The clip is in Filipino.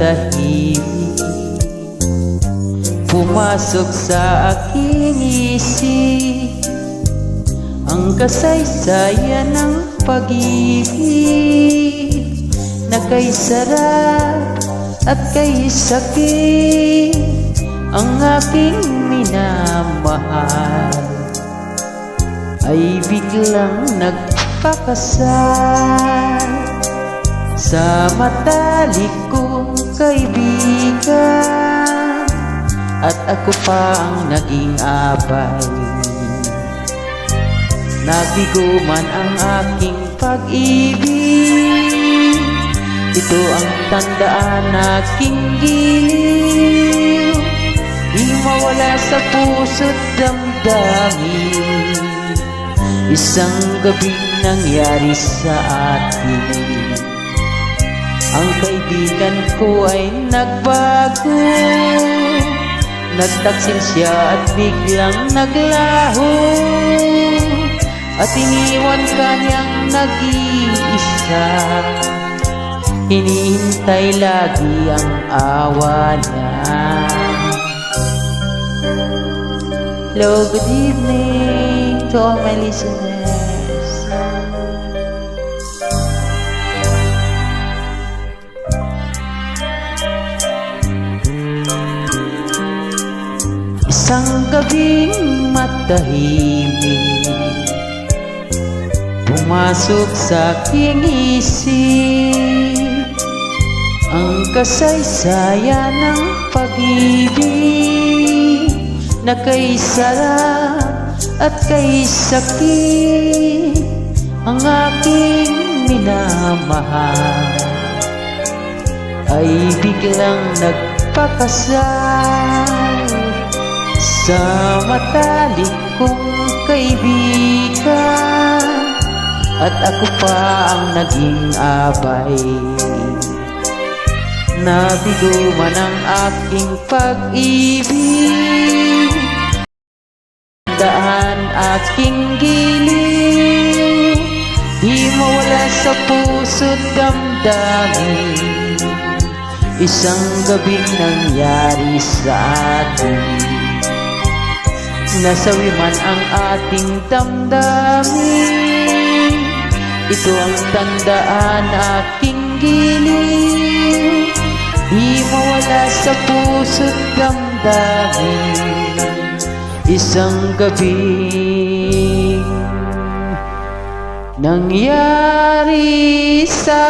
tahimik, pumasok sa aking isip ang kasaysayan ng pag-ibig na kay sarap at kay sakit ang aking minamahal ay biglang nagpakasal sa matalik kong kaibigan, at ako pa ang naging abay. Nabigo man ang aking pag-ibig, ito ang tandaan aking giliw, di mawala sa puso't damdamin. Isang gabing nangyari sa atin, ang kaibigan ko ay nagbago, nagtaksil siya at biglang naglaho, at iniwan ka niyang nag-iisa. Hinihintay lagi ang awa niya. Hello, good evening to all my listeners. Isang gabing matahimik, pumasok sa aking isip ang kasaysayan ng pag-ibig na kay sarap at kay sakit ang aking minamahal ay biglang nagpakasal sa matalik kong kaibigan, at ako pa ang naging abay. Nabigo man ang aking pag-ibig, daan aking giliw, di mawala sa puso't damdamin. Isang gabing nangyari sa atin, nasawi man ang ating damdamin. Ito ang tandaan aking giliw, di mawala sa puso't damdamin. Isang gabing nangyari sa